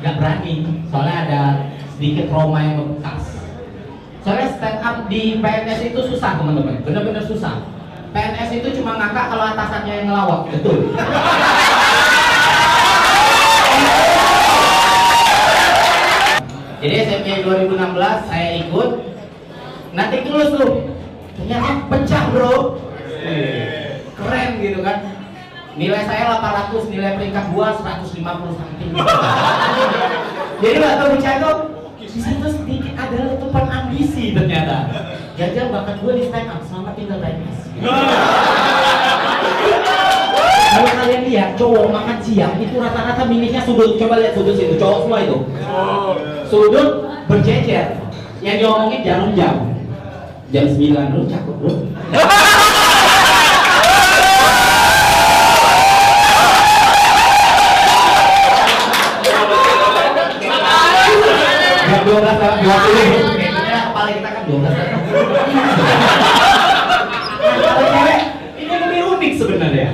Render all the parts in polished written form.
nggak berani, soalnya ada sedikit trauma yang membekas. Soalnya stand up di PNS itu susah teman-teman, bener-bener susah. PNS itu cuma ngakak kalau atasannya yang ngelawak, betul. Jadi SMP 2016 saya ikut, nanti tulus tuh, ternyata pecah bro, keren gitu kan. Nilai saya 800, nilai peringkat 2 150 something. Jadi nggak tahu percaya tuh, di situ sedikit ada letupan ambisi ternyata. Jajal bakat gue di stand up, selamat tinggal PNS. Kalau kalian lihat cowok makan siang itu rata-rata minusnya sudut, coba lihat sudut situ, cowok semua itu. Sudut berjejer, yang diomongin jarum jam 9 bro, cakep bro. Jam 12 lewat 20, kayaknya kepala kita kan 12 lewat. Kalau cewek, ini lebih unik sebenarnya.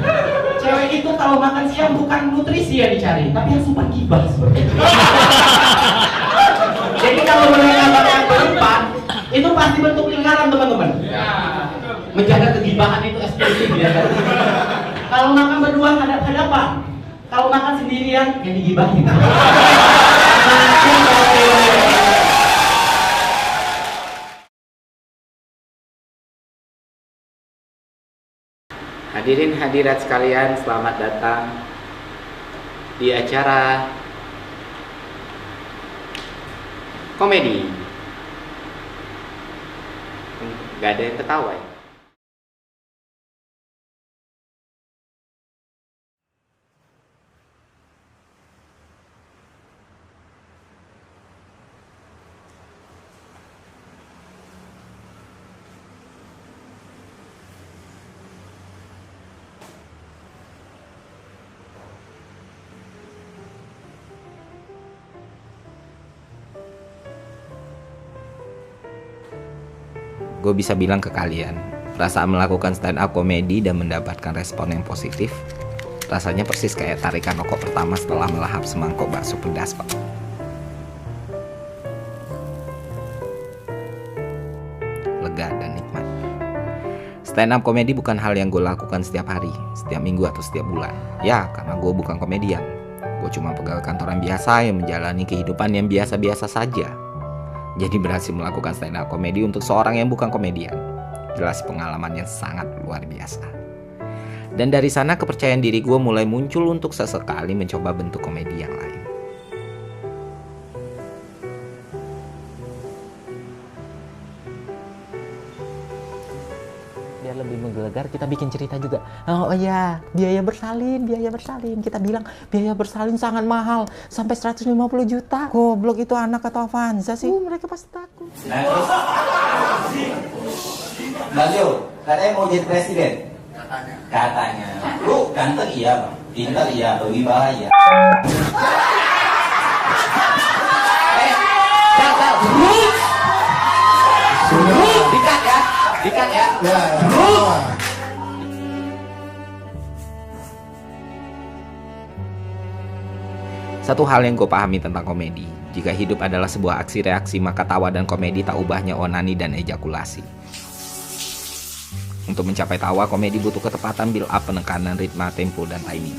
Cewek itu kalau makan siang bukan nutrisi yang dicari, tapi yang sumpah gibah seperti itu. Jadi kalau mereka yang berempat, itu pasti bentuk lingkaran teman-teman. Menjaga kegibahan itu eksklusif ya. Kalau makan berdua hadap-hadapan, kalau makan sendirian yang digibahin. Hadirin hadirat sekalian, selamat datang di acara komedi. Gak ada yang ketawa ya? Gue bisa bilang ke kalian, perasaan melakukan stand up komedi dan mendapatkan respon yang positif rasanya persis kayak tarikan rokok pertama setelah melahap semangkok bakso pedas, Pak. Lega dan nikmat. Stand up komedi bukan hal yang gue lakukan setiap hari, setiap minggu atau setiap bulan. Ya, karena gue bukan komedian. Gue cuma pegawai kantoran biasa yang menjalani kehidupan yang biasa-biasa saja. Jadi berhasil melakukan stand up komedi untuk seorang yang bukan komedian. Jelas pengalaman yang sangat luar biasa. Dan dari sana kepercayaan diri gue mulai muncul untuk sesekali mencoba bentuk komedi yang lain. Biar lebih menggelegar, kita bikin cerita juga. Oh iya, biaya bersalin. Kita bilang biaya bersalin sangat mahal, sampai 150 juta. Goblok itu anak atau Avanza sih? Mereka pasti takut. Nah terus, Bagio, katanya mau jadi presiden? Katanya. Lu ganteng iya bang, pintar iya, berwibawa iya. Dikat ya. Satu hal yang gue pahami tentang komedi, jika hidup adalah sebuah aksi reaksi, maka tawa dan komedi tak ubahnya onani dan ejakulasi. Untuk mencapai tawa, komedi butuh ketepatan build up, penekanan ritme, tempo, dan timing.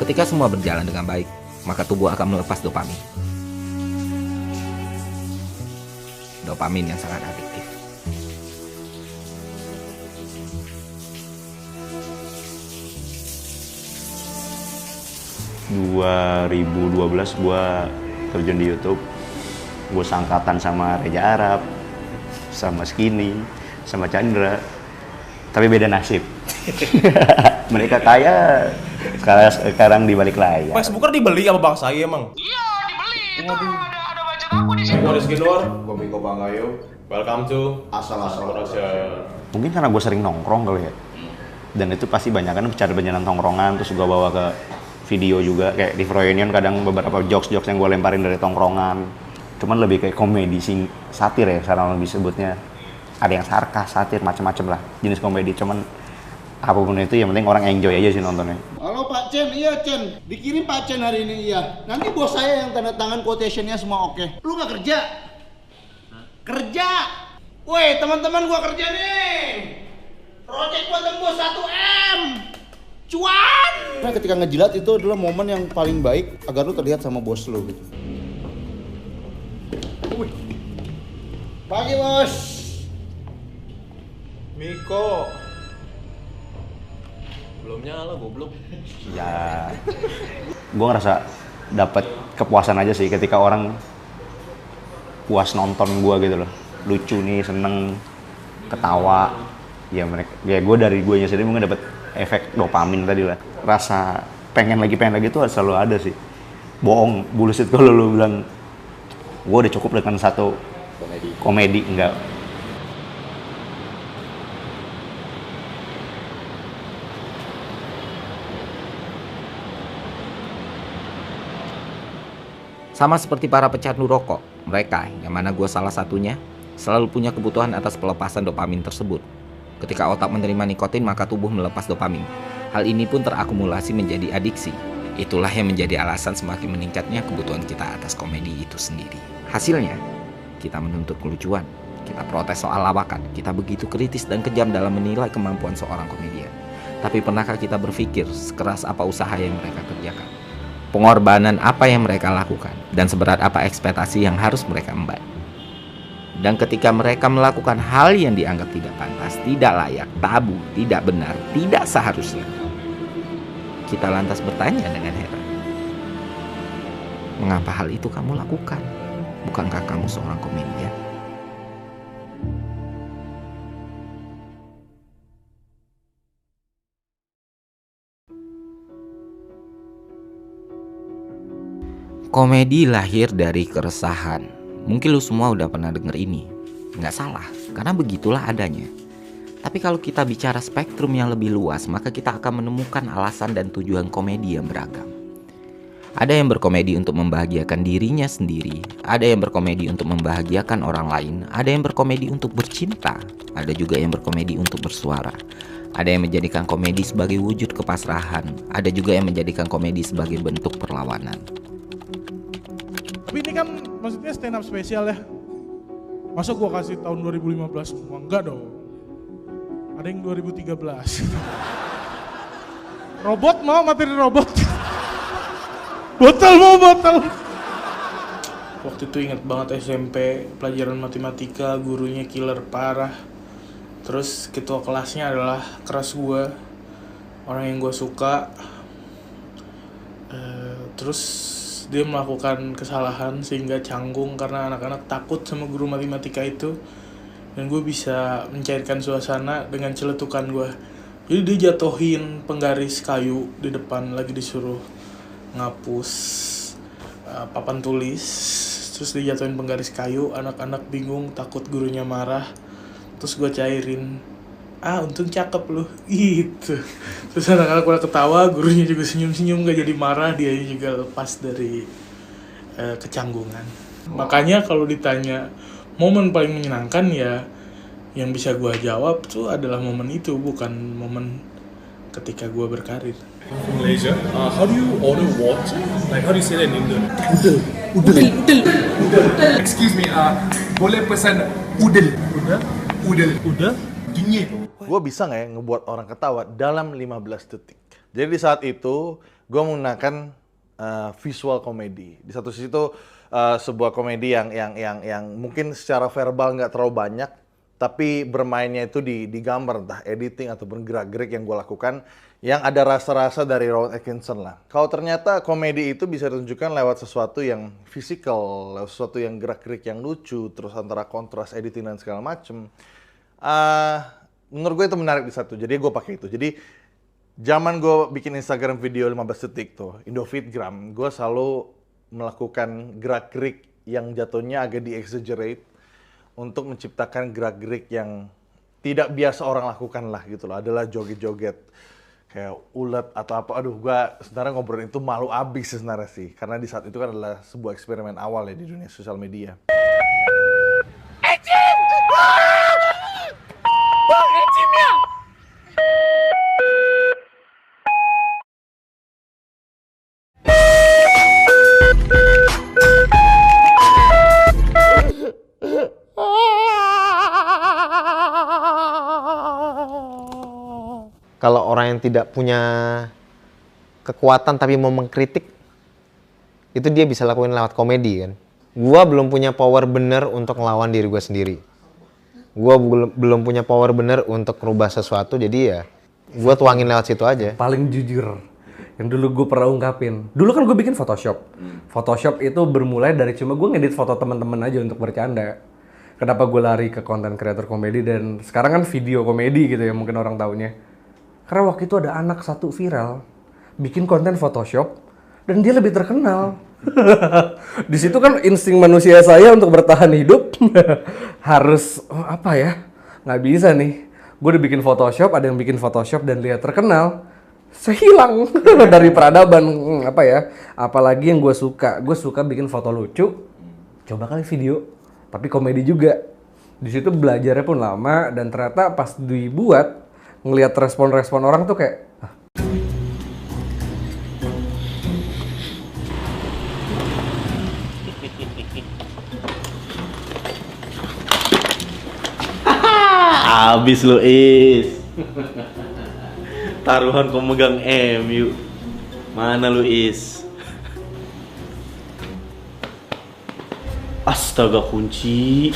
Ketika semua berjalan dengan baik, maka tubuh akan melepas dopamin. Dopamin yang sangat adiktif. 2012 gue terjun di YouTube. Gue sangkatan sama Reza Arab, sama Skinny, sama Chandra. Tapi beda nasib. Mereka kaya, sekarang di balik layar. Facebooker dibeli sama bang saya emang? Iya dibeli, itu ada bacaan aku di situ. Gue Rizky Nur, gue Miko Banggayo. Welcome to Asal-asal Production. Mungkin karena gue sering nongkrong kali ya. Dan itu pasti banyak kan bicara berjalan tongkrongan, terus gue bawa ke video juga. Kayak di Froyonion kadang beberapa jokes-jokes yang gue lemparin dari tongkrongan. Cuman lebih kayak komedi, satir ya, sekarang lebih sebutnya. Ada yang sarkas, satir, macam-macam lah jenis komedi. Cuman apapun itu yang penting orang enjoy aja sih nontonnya. Halo Pak Pak Chen, iya Chen. Dikirim Pak Chen hari ini, iya. Nanti bos saya yang tanda tangan quotation-nya semua oke. Lu nggak kerja? Kerja! Woi, teman-teman gua kerja nih. Project gua tembus 1M. Cuan! Nah, ketika ngejilat itu adalah momen yang paling baik agar lu terlihat sama bos lu gitu. Pagi, Bos. Miko. Belum nyala goblok. Ya, gue ngerasa dapat kepuasan aja sih ketika orang puas nonton gue gitu loh, lucu nih, seneng, ketawa. Ya mereka, ya gue dari gue sendiri mungkin dapat efek dopamin tadi lah. Rasa pengen lagi tuh selalu ada sih. Bohong, bullshit kalau lu bilang gue udah cukup dengan satu komedi enggak. Sama seperti para pecandu rokok, mereka, yang mana gue salah satunya, selalu punya kebutuhan atas pelepasan dopamin tersebut. Ketika otak menerima nikotin, maka tubuh melepas dopamin. Hal ini pun terakumulasi menjadi adiksi. Itulah yang menjadi alasan semakin meningkatnya kebutuhan kita atas komedi itu sendiri. Hasilnya, kita menuntut kelucuan, kita protes soal lawakan, kita begitu kritis dan kejam dalam menilai kemampuan seorang komedian. Tapi pernahkah kita berpikir sekeras apa usaha yang mereka kerjakan? Pengorbanan apa yang mereka lakukan, dan seberat apa ekspektasi yang harus mereka emban. Dan ketika mereka melakukan hal yang dianggap tidak pantas, tidak layak, tabu, tidak benar, tidak seharusnya, kita lantas bertanya dengan heran, mengapa hal itu kamu lakukan? Bukankah kamu seorang komedian? Komedi lahir dari keresahan. Mungkin lu semua udah pernah denger ini. Nggak salah, karena begitulah adanya. Tapi kalau kita bicara spektrum yang lebih luas, maka kita akan menemukan alasan dan tujuan komedi yang beragam. Ada yang berkomedi untuk membahagiakan dirinya sendiri, ada yang berkomedi untuk membahagiakan orang lain, ada yang berkomedi untuk bercinta, ada juga yang berkomedi untuk bersuara. Ada yang menjadikan komedi sebagai wujud kepasrahan, ada juga yang menjadikan komedi sebagai bentuk perlawanan. Tapi ini kan maksudnya stand up spesial ya. Masa gua kasih tahun 2015 semua? Enggak dong. Ada yang 2013. Robot mau materi robot. Botol mau botol. Waktu itu ingat banget SMP, pelajaran matematika, gurunya killer parah. Terus ketua kelasnya adalah keras gua, orang yang gua suka. Terus dia melakukan kesalahan sehingga canggung karena anak-anak takut sama guru matematika itu. Dan gue bisa mencairkan suasana dengan celetukan gue. Jadi dia jatuhin penggaris kayu di depan, lagi disuruh ngapus papan tulis. Terus dia jatuhin penggaris kayu, anak-anak bingung, takut gurunya marah. Terus gue cairin, untung cakep lu, gitu. Terus anak-anak pada ketawa, gurunya juga senyum-senyum, gak jadi marah, dia juga lepas dari kecanggungan. Makanya kalau ditanya momen paling menyenangkan, ya yang bisa gue jawab tuh adalah momen itu, bukan momen ketika gue berkarir. From Malaysia, how do you order water? Like how do you say that in Indo? Udel. Excuse me, boleh pesan udel? Udel. Dingin. Gue bisa nggak ya ngebuat orang ketawa dalam 15 detik. Jadi di saat itu gue menggunakan visual komedi. Di satu sisi itu sebuah komedi yang mungkin secara verbal nggak terlalu banyak, tapi bermainnya itu di gambar, entah editing ataupun gerak-gerik yang gue lakukan, yang ada rasa-rasa dari Rowan Atkinson lah. Kalau ternyata komedi itu bisa ditunjukkan lewat sesuatu yang fisikal, lewat sesuatu yang gerak-gerik yang lucu, terus antara kontras, editing dan segala macem. Menurut gue itu menarik di satu, jadi gue pakai itu. Jadi zaman gue bikin Instagram video 15 detik tuh, Indofitgram, gue selalu melakukan gerak-gerik yang jatuhnya agak di-exaggerate untuk menciptakan gerak-gerik yang tidak biasa orang lakukan lah gitu loh. Adalah joget-joget kayak ulet atau apa. Aduh, gue sebenarnya ngobrolin itu malu abis sebenarnya sih, karena di saat itu kan adalah sebuah eksperimen awal ya di dunia sosial media. yang tidak punya kekuatan tapi mau mengkritik, itu dia bisa lakuin lewat komedi kan. Gua belum punya power bener untuk ngelawan diri gue sendiri. Gua belum punya power bener untuk merubah sesuatu, jadi ya gua tuangin lewat situ aja. Paling jujur yang dulu gue pernah ungkapin. Dulu kan gue bikin Photoshop. Photoshop itu bermulai dari cuma gue ngedit foto teman-teman aja untuk bercanda. Kenapa gue lari ke konten kreator komedi dan sekarang kan video komedi gitu ya mungkin orang taunya. Karena waktu itu ada anak satu viral bikin konten Photoshop dan dia lebih terkenal. Di situ kan insting manusia saya untuk bertahan hidup harus apa ya? Nggak bisa nih. Gue udah bikin Photoshop, ada yang bikin Photoshop dan lihat terkenal. Saya hilang dari peradaban apa ya? Apalagi yang gue suka bikin foto lucu. Coba kali video. Tapi komedi juga. Di situ belajarnya pun lama dan ternyata pas dibuat ngelihat respon-respon orang tuh kayak Abis lu Is. Taruhan kau megang MU. Mana lu Is? Astaga kunci.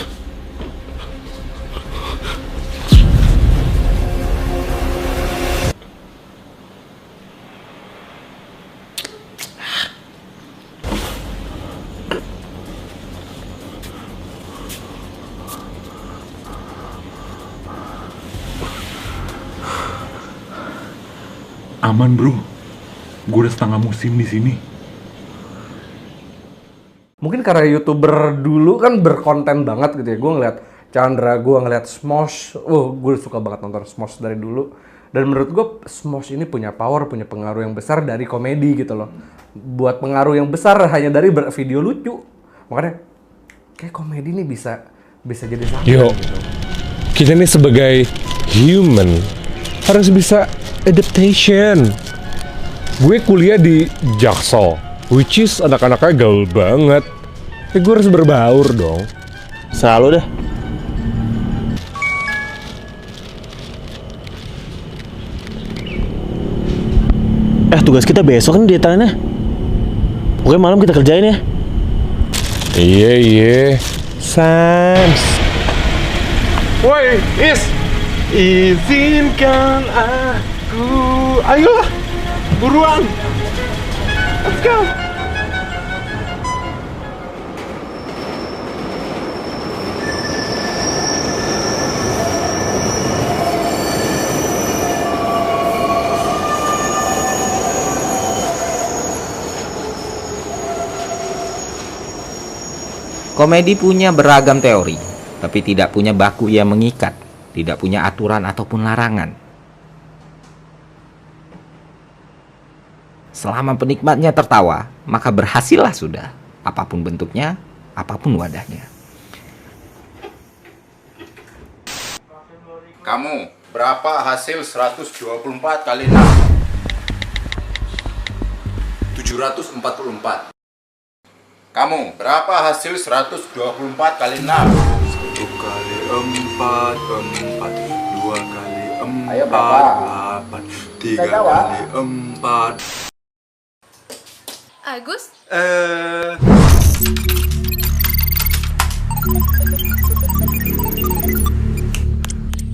Aman bro, gue udah setengah musim di sini. mungkin karena YouTuber dulu kan berkonten banget gitu ya. Gue ngeliat Chandra, gue ngeliat Smosh. Gue suka banget nonton Smosh dari dulu. Dan menurut gue Smosh ini punya power, punya pengaruh yang besar dari komedi gitu loh. Buat pengaruh yang besar hanya dari video lucu. Makanya kayak komedi ini bisa jadi sama. Yo, gitu. Kita ini sebagai human harus bisa adaptation. Gue kuliah di Jaksel, which is anak-anaknya gaul banget. Gue harus berbaur dong. Selalu dah. Tugas kita besok kan deadline-nya. Oke, malam kita kerjain ya. Iya. Sans. Woi, Is! Izinkan aku. Ayolah, buruan. Let's go. Komedi punya beragam teori, tapi tidak punya baku yang mengikat, tidak punya aturan ataupun larangan. Selama penikmatnya tertawa, maka berhasillah sudah, apapun bentuknya, apapun wadahnya. Kamu, berapa hasil 124 kali 6? 744. Kamu, berapa hasil 124 kali 6? 1 kali 4, 4. 2 kali 4, Ayo, berapa? 8. 3 kali 4. Agus?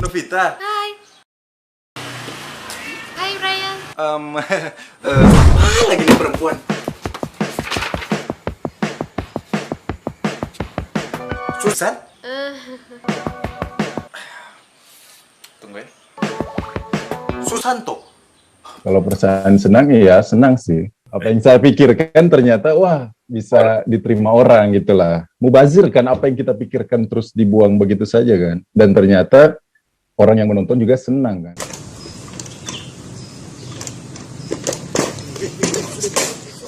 Novita. Hai. Hai Ryan. Lagi nih perempuan. Susan? Tunggu ya. Susanto. Kalau perusahaan senang, ya senang sih. Apa yang saya pikirkan ternyata, wah bisa diterima orang gitulah. Mubazir kan, apa yang kita pikirkan terus dibuang begitu saja kan. Dan ternyata orang yang menonton juga senang kan.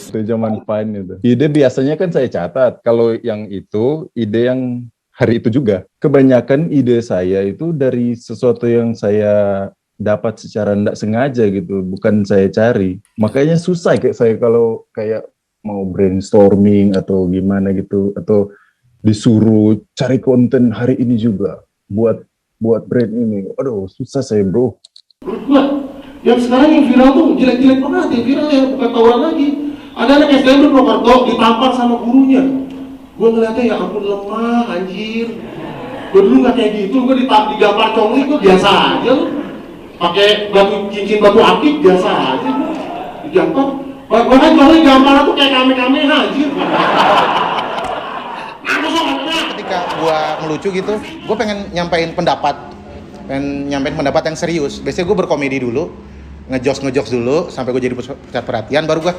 Itu zaman fine itu. Ide biasanya kan saya catat. Kalau yang itu, ide yang hari itu juga. Kebanyakan ide saya itu dari sesuatu yang saya dapat secara tidak sengaja gitu, bukan saya cari. Makanya susah kayak saya kalau kayak mau brainstorming atau gimana gitu, atau disuruh cari konten hari ini juga buat brand ini. Aduh, susah saya bro. Yang sekarang yang viral tuh jelek-jelek banget ya viral ya, bukan tawuran lagi. Ada anak STM di Purwokerto ditampar sama gurunya. Gue ngeliatnya ya ampun lemah anjir. Gue dulu nggak kayak gitu, gue digampar congli gue biasa aja loh. Pakai cincin batu akik biasa aja gue digampar. Bahkan congli gampar tuh kayak kame-kame anjir. Ketika gue ngelucu gitu, gue pengen nyampein pendapat yang serius. Biasanya gue berkomedi dulu, ngejokes dulu sampai gue jadi pusat perhatian, baru gue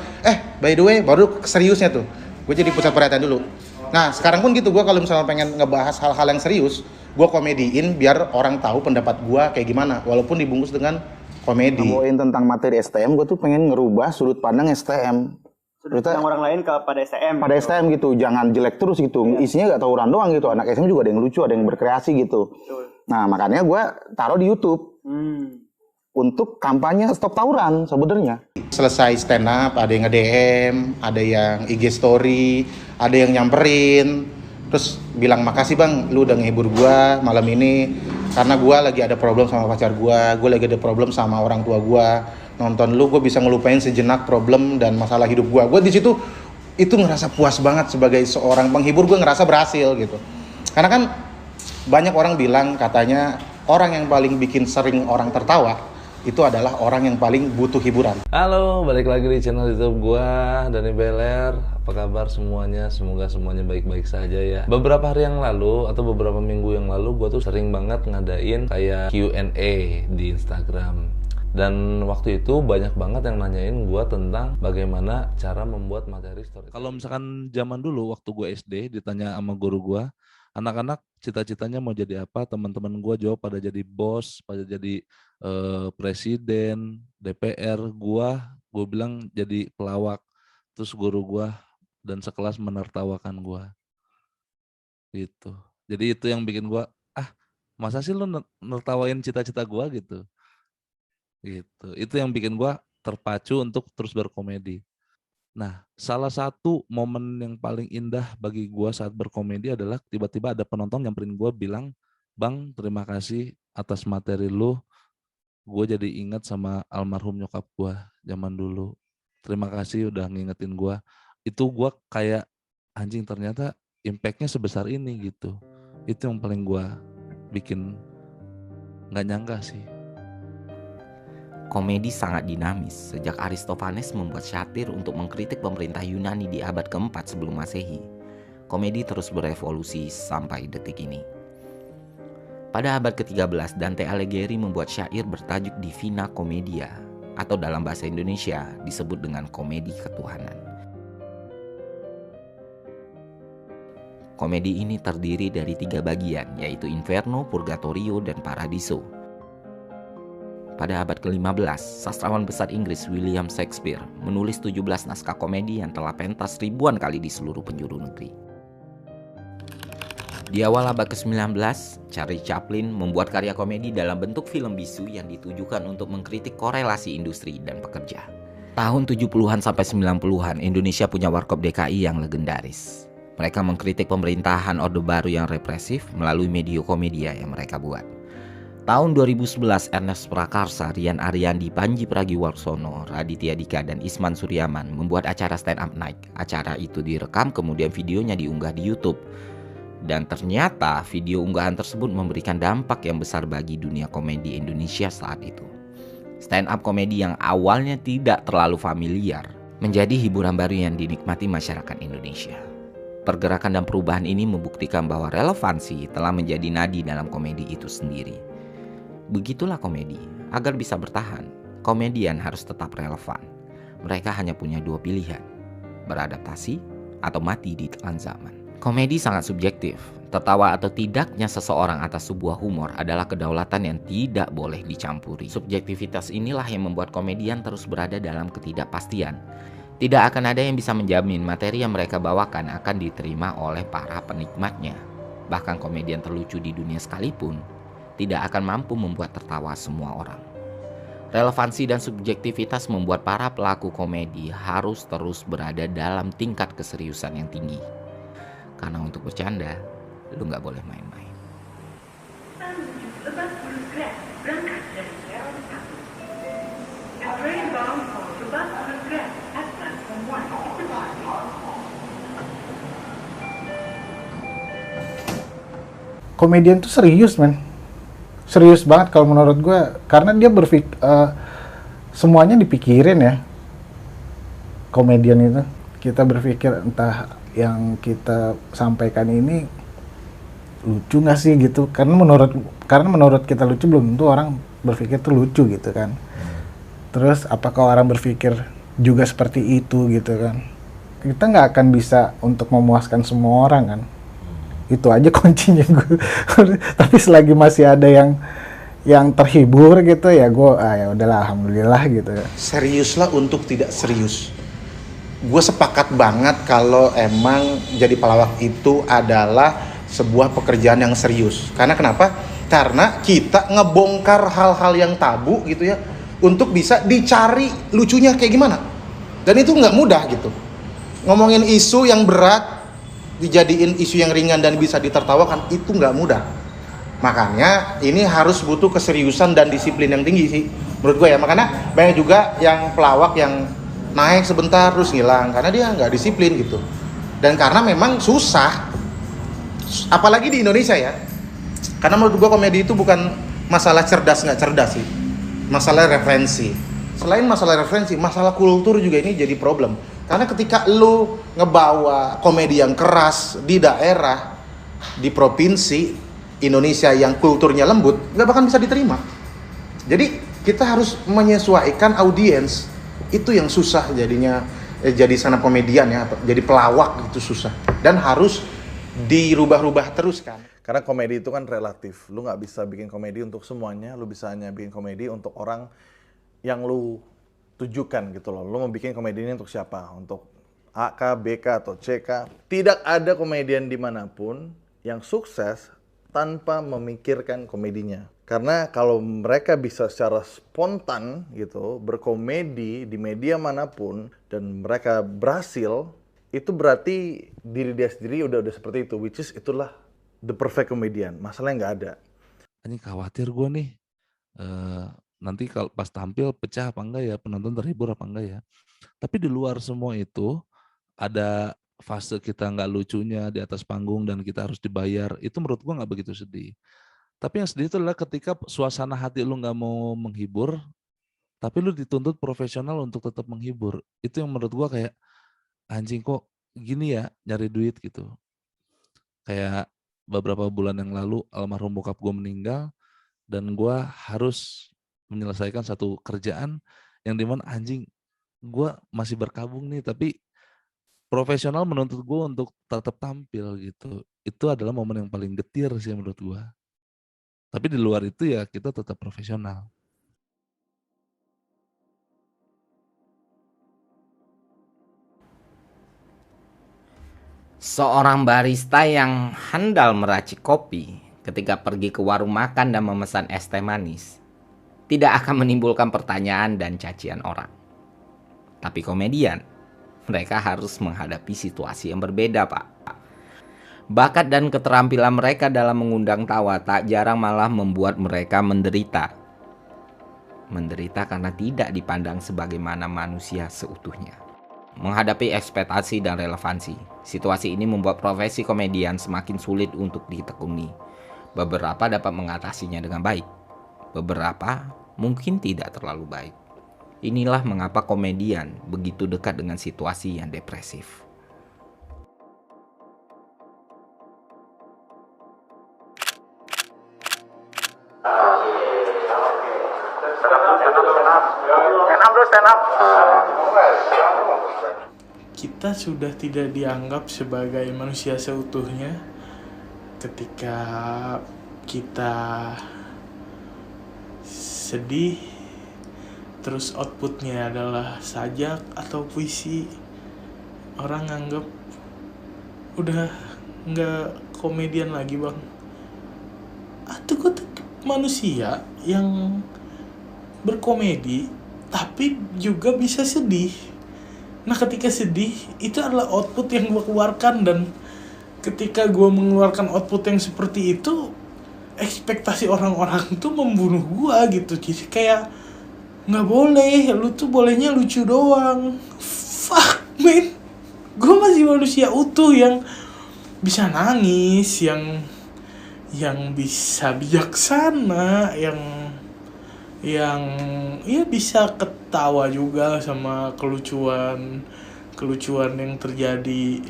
by the way baru seriusnya tuh gue jadi pusat perhatian dulu. Nah sekarang pun gitu, gue kalau misalnya pengen ngebahas hal-hal yang serius, gue komediin biar orang tahu pendapat gue kayak gimana, walaupun dibungkus dengan komedi. Ngomongin tentang materi STM, gue tuh pengen ngerubah sudut pandang STM. Yang orang lain pada STM. Pada gitu. STM gitu, jangan jelek terus gitu. Ya. Isinya gak tawuran doang gitu. Anak STM juga ada yang lucu, ada yang berkreasi gitu. Betul. Nah makanya gue taruh di YouTube untuk kampanye stop tawuran sebenarnya. Selesai stand up, ada yang nge-DM, ada yang IG story, ada yang nyamperin, terus bilang makasih bang, lu udah ngehibur gue malam ini. Karena gue lagi ada problem sama pacar gue lagi ada problem sama orang tua gue. Nonton lu, gue bisa ngelupain sejenak problem dan masalah hidup gue. Gue di situ itu ngerasa puas banget sebagai seorang penghibur, gue ngerasa berhasil gitu. Karena kan banyak orang bilang katanya orang yang paling bikin sering orang tertawa itu adalah orang yang paling butuh hiburan. Halo, balik lagi di channel YouTube gua, Dani Beler. Apa kabar semuanya? Semoga semuanya baik-baik saja ya. Beberapa hari yang lalu atau beberapa minggu yang lalu gua tuh sering banget ngadain kayak Q&A di Instagram. Dan waktu itu banyak banget yang nanyain gue tentang bagaimana cara membuat materi story. Kalau misalkan zaman dulu waktu gue SD ditanya sama guru gue, anak-anak cita-citanya mau jadi apa, teman-teman gue jawab pada jadi bos, pada jadi presiden, DPR. Gue bilang jadi pelawak. Terus guru gue dan sekelas menertawakan gue. Gitu. Jadi itu yang bikin gue, masa sih lu nertawain cita-cita gue gitu. Gitu. Itu yang bikin gue terpacu untuk terus berkomedi. Nah, salah satu momen yang paling indah bagi gue saat berkomedi adalah tiba-tiba ada penonton nyamperin gue bilang, "Bang, terima kasih atas materi lu. Gue jadi ingat sama almarhum nyokap gue zaman dulu. Terima kasih udah ngingetin gue." Itu gue kayak anjing, ternyata impact-nya sebesar ini gitu. Itu yang paling gue bikin nggak nyangka sih. Komedi sangat dinamis sejak Aristophanes membuat syatir untuk mengkritik pemerintah Yunani di abad ke-4 sebelum Masehi. Komedi terus berevolusi sampai detik ini. Pada abad ke-13, Dante Alighieri membuat syair bertajuk Divina Commedia, atau dalam bahasa Indonesia disebut dengan komedi ketuhanan. Komedi ini terdiri dari 3 bagian, yaitu Inferno, Purgatorio, dan Paradiso. Pada abad ke-15, sastrawan besar Inggris William Shakespeare menulis 17 naskah komedi yang telah pentas ribuan kali di seluruh penjuru negeri. Di awal abad ke-19, Charlie Chaplin membuat karya komedi dalam bentuk film bisu yang ditujukan untuk mengkritik korelasi industri dan pekerja. Tahun 70-an sampai 90-an, Indonesia punya Warkop DKI yang legendaris. Mereka mengkritik pemerintahan Orde Baru yang represif melalui media komedia yang mereka buat. Tahun 2011, Ernest Prakarsa, Rian Ariandi, Panji Pragiwaksono, Raditya Dika, dan Isman Suryaman membuat acara Stand Up Night. Acara itu direkam, kemudian videonya diunggah di YouTube. Dan ternyata video unggahan tersebut memberikan dampak yang besar bagi dunia komedi Indonesia saat itu. Stand up komedi yang awalnya tidak terlalu familiar menjadi hiburan baru yang dinikmati masyarakat Indonesia. Pergerakan dan perubahan ini membuktikan bahwa relevansi telah menjadi nadi dalam komedi itu sendiri. Begitulah komedi. Agar bisa bertahan, komedian harus tetap relevan. Mereka hanya punya 2 pilihan, beradaptasi atau mati di telan zaman. Komedi sangat subjektif. Tertawa atau tidaknya seseorang atas sebuah humor adalah kedaulatan yang tidak boleh dicampuri. Subjektivitas inilah yang membuat komedian terus berada dalam ketidakpastian. Tidak akan ada yang bisa menjamin materi yang mereka bawakan akan diterima oleh para penikmatnya. Bahkan komedian terlucu di dunia sekalipun tidak akan mampu membuat tertawa semua orang. Relevansi dan subjektivitas membuat para pelaku komedi harus terus berada dalam tingkat keseriusan yang tinggi. Karena untuk bercanda, lu nggak boleh main-main. Komedian tuh serius, men. Serius banget kalau menurut gue, karena dia semuanya dipikirin ya. Komedian itu, kita berpikir entah yang kita sampaikan ini lucu nggak sih gitu. Karena menurut kita lucu, belum tentu orang berpikir tuh lucu gitu kan. Terus apakah orang berpikir juga seperti itu gitu kan? Kita nggak akan bisa untuk memuaskan semua orang kan. Itu aja kuncinya gue. Tapi selagi masih ada yang terhibur gitu ya, gue ya udahlah, alhamdulillah gitu. Seriuslah untuk tidak serius. Gue sepakat banget kalau emang jadi pelawak itu adalah sebuah pekerjaan yang serius. Karena kenapa? Karena kita ngebongkar hal-hal yang tabu gitu ya, untuk bisa dicari lucunya kayak gimana. Dan itu nggak mudah gitu. Ngomongin isu yang berat dijadiin isu yang ringan dan bisa ditertawakan, itu nggak mudah. Makanya ini harus butuh keseriusan dan disiplin yang tinggi sih menurut gue ya. Makanya banyak juga yang pelawak yang naik sebentar terus ngilang karena dia nggak disiplin gitu. Dan karena memang susah, apalagi di Indonesia ya. Karena menurut gue komedi itu bukan masalah cerdas nggak cerdas sih, masalah referensi. Selain masalah referensi, masalah kultur juga ini jadi problem. Karena ketika lu ngebawa komedi yang keras di daerah, di provinsi Indonesia yang kulturnya lembut, nggak bakal bisa diterima. Jadi kita harus menyesuaikan audiens. Itu yang susah jadinya, jadi stand up komedian ya, jadi pelawak itu susah. Dan harus dirubah-rubah terus kan. Karena komedi itu kan relatif. Lu nggak bisa bikin komedi untuk semuanya, lu bisa hanya bikin komedi untuk orang yang lu tujukan gitu loh. Lu mau bikin komedi ini untuk siapa? Untuk A, K, B, K, atau C, K. Tidak ada komedian dimanapun yang sukses tanpa memikirkan komedinya. Karena kalau mereka bisa secara spontan gitu berkomedi di media manapun dan mereka berhasil, itu berarti diri dia sendiri udah seperti itu. Which is itulah the perfect comedian. Masalahnya nggak ada. Ini khawatir gue nih. Nanti kalau pas tampil pecah apa enggak ya, penonton terhibur apa enggak ya. Tapi di luar semua itu ada fase kita nggak lucunya di atas panggung dan kita harus dibayar. Itu menurut gua nggak begitu sedih. Tapi yang sedih itu adalah ketika suasana hati lu nggak mau menghibur, tapi lu dituntut profesional untuk tetap menghibur. Itu yang menurut gua kayak anjing kok gini ya nyari duit gitu. Kayak beberapa bulan yang lalu almarhum bokap gua meninggal dan gua harus menyelesaikan satu kerjaan yang dimana anjing gue masih berkabung nih, tapi profesional menuntut gue untuk tetap tampil gitu. Itu adalah momen yang paling getir sih menurut gue. Tapi di luar itu ya kita tetap profesional. Seorang barista yang handal meracik kopi ketika pergi ke warung makan dan memesan es teh manis tidak akan menimbulkan pertanyaan dan cacian orang. Tapi komedian, mereka harus menghadapi situasi yang berbeda, Pak. Bakat dan keterampilan mereka dalam mengundang tawa tak jarang malah membuat mereka menderita. Menderita karena tidak dipandang sebagaimana manusia seutuhnya. Menghadapi ekspektasi dan relevansi, situasi ini membuat profesi komedian semakin sulit untuk ditekuni. Beberapa dapat mengatasinya dengan baik, beberapa mungkin tidak terlalu baik. Inilah mengapa komedian begitu dekat dengan situasi yang depresif. Stand up. Kita sudah tidak dianggap sebagai manusia seutuhnya ketika kita sedih, terus outputnya adalah sajak atau puisi. Orang nganggap udah nggak komedian lagi, bang. Atau kok manusia yang berkomedi tapi juga bisa sedih. Nah ketika sedih itu adalah output yang gue keluarkan, dan ketika gue mengeluarkan output yang seperti itu, ekspektasi orang-orang tuh membunuh gue gitu. Jadi kayak Nggak boleh, lu tuh bolehnya lucu doang. Fuck man, gue masih manusia utuh yang bisa nangis, yang bisa bijaksana, yang ya bisa ketawa juga sama kelucuan yang terjadi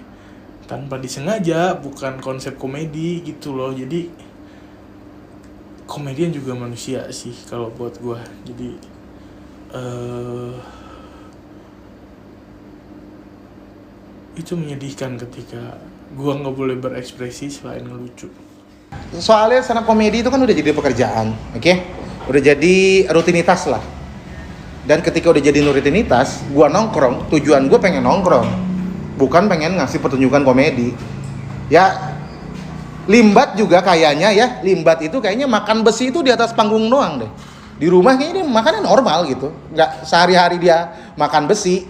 tanpa disengaja, bukan konsep komedi gitu loh. Jadi komedian juga manusia sih kalau buat gue. Jadi itu menyedihkan ketika gua nggak boleh berekspresi selain ngelucu. Soalnya stand up komedi itu kan udah jadi pekerjaan, oke? Udah jadi rutinitas lah. Dan ketika udah jadi rutinitas, gua nongkrong, tujuan gua pengen nongkrong, bukan pengen ngasih pertunjukan komedi. Ya, Limbat juga kayaknya ya, Limbat itu kayaknya makan besi itu di atas panggung doang deh. Di rumah kayaknya dia makannya normal gitu, nggak sehari-hari dia makan besi.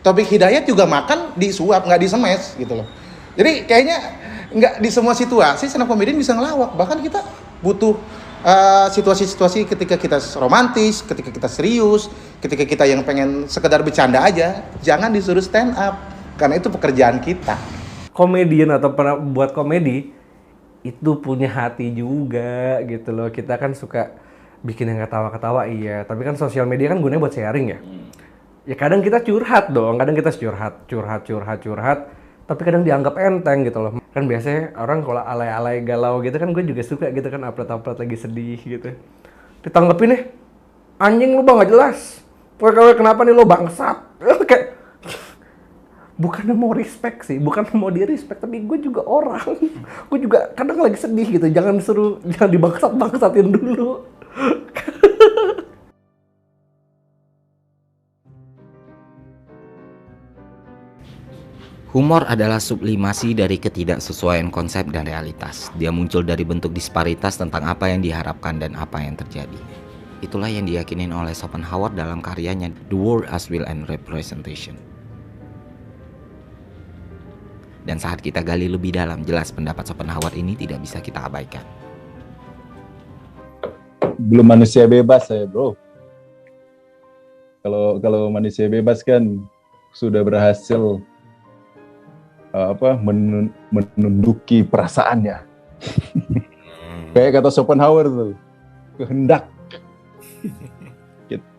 Taufik Hidayat juga makan disuap, nggak disemes gitu loh. Jadi kayaknya nggak di semua situasi stand up comedian bisa ngelawak. Bahkan kita butuh situasi-situasi ketika kita romantis, ketika kita serius, ketika kita yang pengen sekedar bercanda aja. Jangan disuruh stand up, karena itu pekerjaan kita. Komedian atau buat komedi itu punya hati juga gitu loh. Kita kan suka bikin yang ketawa-ketawa, iya. Tapi kan sosial media kan gunanya buat sharing ya. Ya kadang kita curhat dong, kadang kita curhat. Tapi kadang dianggap enteng gitu loh. Kan biasanya orang kalau alay-alay galau gitu kan, gue juga suka gitu kan, upload lagi sedih gitu. Ditanggepin nih, anjing lu bang gak jelas. Kenapa nih lu bangsat? Kayak bukan mau respect sih, bukan mau di respect, tapi gue juga orang. Gue juga kadang lagi sedih gitu, jangan dibangsat-bangsatin dulu. Humor adalah sublimasi dari ketidaksesuaian konsep dan realitas. Dia muncul dari bentuk disparitas tentang apa yang diharapkan dan apa yang terjadi. Itulah yang diyakinin oleh Schopenhauer dalam karyanya The World as Will and Representation. Dan saat kita gali lebih dalam, jelas pendapat Schopenhauer ini tidak bisa kita abaikan. Belum manusia bebas saya, bro. Kalau manusia bebas kan sudah berhasil menunduki perasaannya. Kayak kata Schopenhauer tuh, kehendak.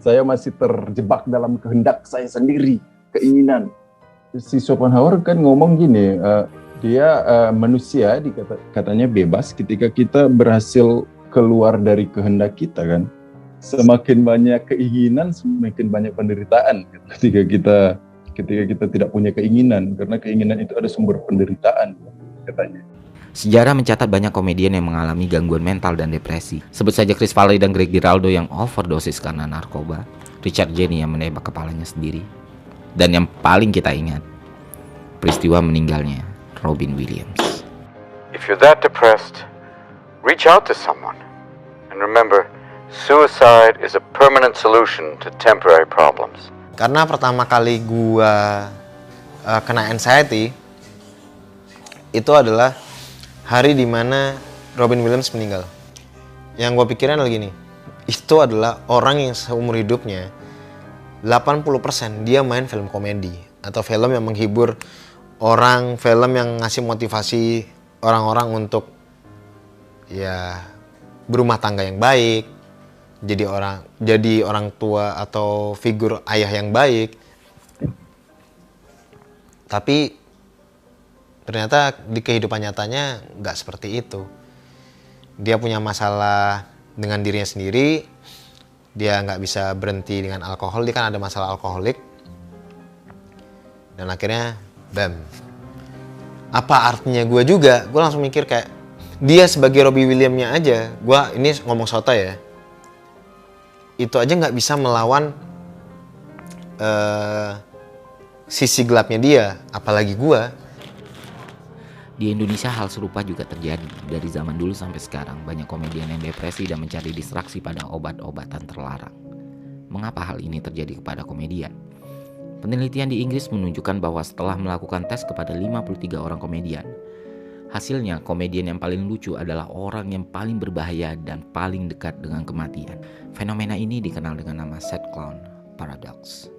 Saya masih terjebak dalam kehendak saya sendiri, keinginan. Si Schopenhauer kan ngomong gini, dia manusia katanya bebas ketika kita berhasil keluar dari kehendak kita kan. Semakin banyak keinginan, semakin banyak penderitaan. Ketika kita tidak punya keinginan, karena keinginan itu ada sumber penderitaan katanya. Sejarah mencatat banyak komedian yang mengalami gangguan mental dan depresi. Sebut saja Chris Farley dan Greg Giraldo yang overdosis karena narkoba, Richard Jeni yang menembak kepalanya sendiri, dan yang paling kita ingat, peristiwa meninggalnya Robin Williams. If you're that depressed, reach out to someone. And remember, suicide is a permanent solution to temporary problems. Karena pertama kali gua kena anxiety itu adalah hari dimana Robin Williams meninggal. Yang gua pikirin adalah gini, itu adalah orang yang seumur hidupnya 80% dia main film komedi atau film yang menghibur orang, film yang ngasih motivasi orang-orang untuk ya berumah tangga yang baik, jadi orang tua atau figur ayah yang baik. Tapi ternyata di kehidupan nyatanya nggak seperti itu. Dia punya masalah dengan dirinya sendiri, dia nggak bisa berhenti dengan alkohol, dia kan ada masalah alkoholik, dan akhirnya bam. Apa artinya gue juga? Gue langsung mikir kayak dia sebagai Robbie Williams-nya aja, gue ini ngomong soto ya, itu aja nggak bisa melawan sisi gelapnya dia, apalagi gue. Di Indonesia hal serupa juga terjadi. Dari zaman dulu sampai sekarang, banyak komedian yang depresi dan mencari distraksi pada obat-obatan terlarang. Mengapa hal ini terjadi kepada komedian? Penelitian di Inggris menunjukkan bahwa setelah melakukan tes kepada 53 orang komedian, Hasilnya, komedian yang paling lucu adalah orang yang paling berbahaya dan paling dekat dengan kematian. Fenomena ini dikenal dengan nama sad clown paradox.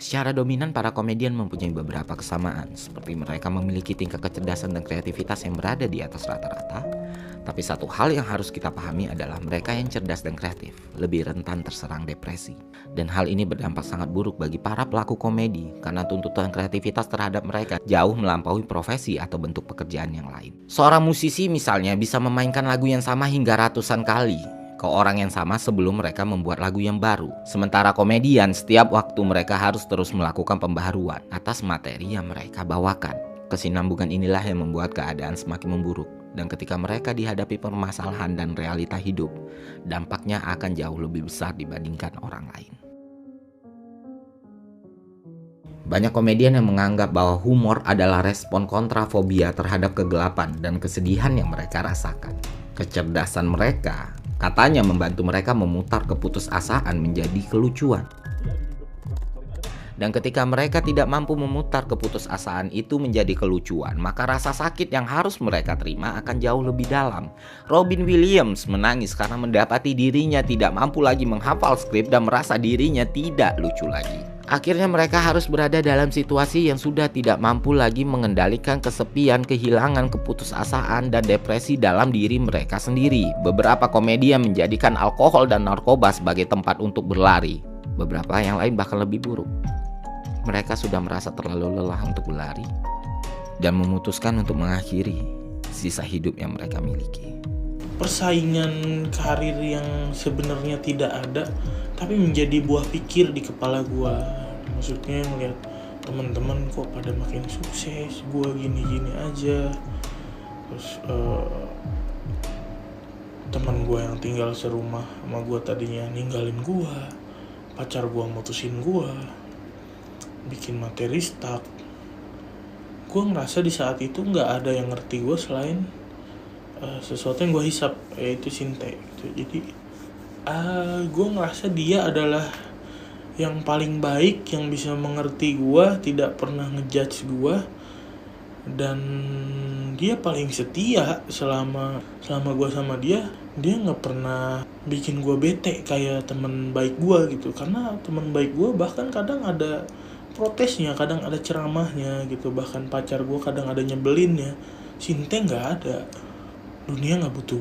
Secara dominan, para komedian mempunyai beberapa kesamaan, seperti mereka memiliki tingkat kecerdasan dan kreativitas yang berada di atas rata-rata. Tapi satu hal yang harus kita pahami adalah mereka yang cerdas dan kreatif lebih rentan terserang depresi. Dan hal ini berdampak sangat buruk bagi para pelaku komedi karena tuntutan kreativitas terhadap mereka jauh melampaui profesi atau bentuk pekerjaan yang lain. Seorang musisi misalnya bisa memainkan lagu yang sama hingga ratusan kali ke orang yang sama sebelum mereka membuat lagu yang baru. Sementara komedian, setiap waktu mereka harus terus melakukan pembaharuan atas materi yang mereka bawakan. Kesinambungan inilah yang membuat keadaan semakin memburuk. Dan ketika mereka dihadapi permasalahan dan realita hidup, dampaknya akan jauh lebih besar dibandingkan orang lain. Banyak komedian yang menganggap bahwa humor adalah respon kontra fobia terhadap kegelapan dan kesedihan yang mereka rasakan. Kecerdasan mereka katanya membantu mereka memutar keputusasaan menjadi kelucuan. Dan ketika mereka tidak mampu memutar keputusasaan itu menjadi kelucuan, maka rasa sakit yang harus mereka terima akan jauh lebih dalam. Robin Williams menangis karena mendapati dirinya tidak mampu lagi menghafal skrip dan merasa dirinya tidak lucu lagi. Akhirnya mereka harus berada dalam situasi yang sudah tidak mampu lagi mengendalikan kesepian, kehilangan keputusasaan, dan depresi dalam diri mereka sendiri. Beberapa komedian menjadikan alkohol dan narkoba sebagai tempat untuk berlari. Beberapa yang lain bahkan lebih buruk. Mereka sudah merasa terlalu lelah untuk berlari dan memutuskan untuk mengakhiri sisa hidup yang mereka miliki. Persaingan karir yang sebenarnya tidak ada, tapi menjadi buah pikir di kepala gua. Maksudnya melihat teman-teman kok pada makin sukses, gua gini-gini aja. Terus teman gua yang tinggal serumah sama gua tadinya ninggalin gua, pacar gua mutusin gua, bikin materi stuck. Gue ngerasa di saat itu nggak ada yang ngerti gue selain sesuatu yang gue hisap, yaitu Sinte gitu. Jadi gue ngerasa dia adalah yang paling baik, yang bisa mengerti gue, tidak pernah ngejudge gue, dan dia paling setia selama gue sama dia. Dia nggak pernah bikin gue bete kayak teman baik gue gitu. Karena teman baik gue bahkan kadang ada protesnya, kadang ada ceramahnya gitu. Bahkan pacar gue kadang ada nyebelinnya. Sinte nggak ada. Dunia nggak butuh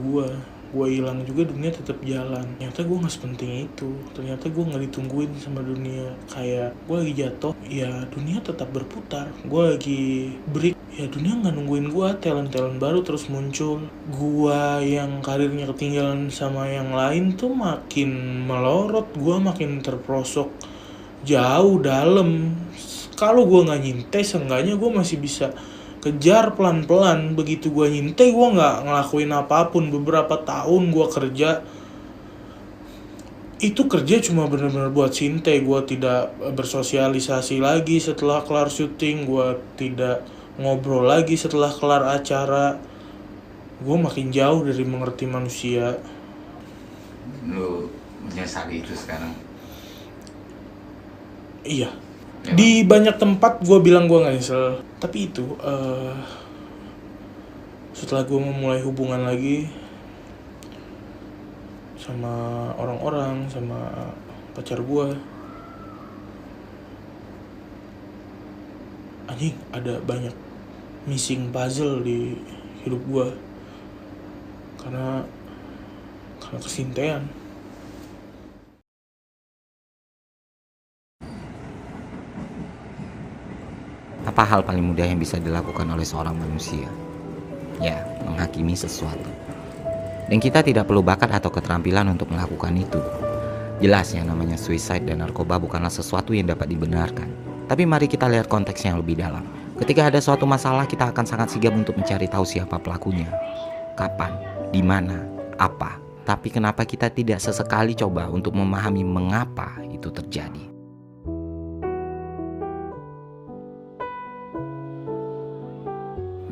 gue hilang juga, dunia tetap jalan. Ternyata gue nggak sepenting itu. Ternyata gue nggak ditungguin sama dunia. Kayak gue lagi jatuh, ya dunia tetap berputar. Gue lagi break, ya dunia nggak nungguin gue. Talent baru terus muncul. Gue yang karirnya ketinggalan sama yang lain tuh makin melorot. Gue makin terperosok jauh dalam. Kalau gue nggak nyintai, seenggaknya gue masih bisa kejar pelan-pelan. Begitu gue nyintai, gue nggak ngelakuin apapun. Beberapa tahun gue kerja, itu kerja cuma benar-benar buat Sinte. Gue tidak bersosialisasi lagi setelah kelar syuting. Gue tidak ngobrol lagi setelah kelar acara. Gue makin jauh dari mengerti manusia. Lu menyesali itu sekarang? Iya. Di banyak tempat gue bilang gue gak nyesel. Tapi itu setelah gue memulai hubungan lagi sama orang-orang, sama pacar gue, anjing, ada banyak missing puzzle di hidup gue. Karena kesintean. Apa hal paling mudah yang bisa dilakukan oleh seorang manusia? Ya, menghakimi sesuatu. Dan kita tidak perlu bakat atau keterampilan untuk melakukan itu. Jelas yang namanya suicide dan narkoba bukanlah sesuatu yang dapat dibenarkan. Tapi mari kita lihat konteks yang lebih dalam. Ketika ada suatu masalah, kita akan sangat sigap untuk mencari tahu siapa pelakunya, kapan, di mana, apa. Tapi kenapa kita tidak sesekali coba untuk memahami mengapa itu terjadi?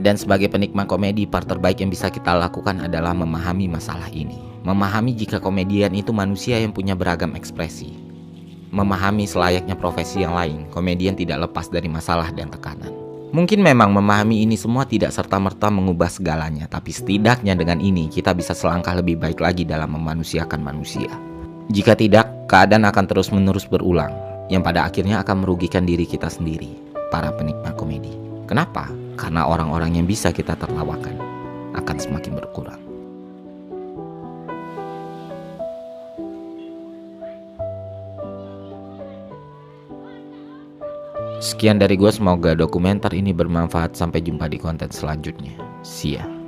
Dan sebagai penikmat komedi, part terbaik yang bisa kita lakukan adalah memahami masalah ini. Memahami jika komedian itu manusia yang punya beragam ekspresi. memahami selayaknya profesi yang lain, komedian tidak lepas dari masalah dan tekanan. Mungkin memang memahami ini semua tidak serta-merta mengubah segalanya, tapi setidaknya dengan ini kita bisa selangkah lebih baik lagi dalam memanusiakan manusia. Jika tidak, keadaan akan terus-menerus berulang, yang pada akhirnya akan merugikan diri kita sendiri, para penikmat komedi. Kenapa? Karena orang-orang yang bisa kita tertawakan akan semakin berkurang. Sekian dari gue, semoga dokumenter ini bermanfaat. Sampai jumpa di konten selanjutnya. See ya.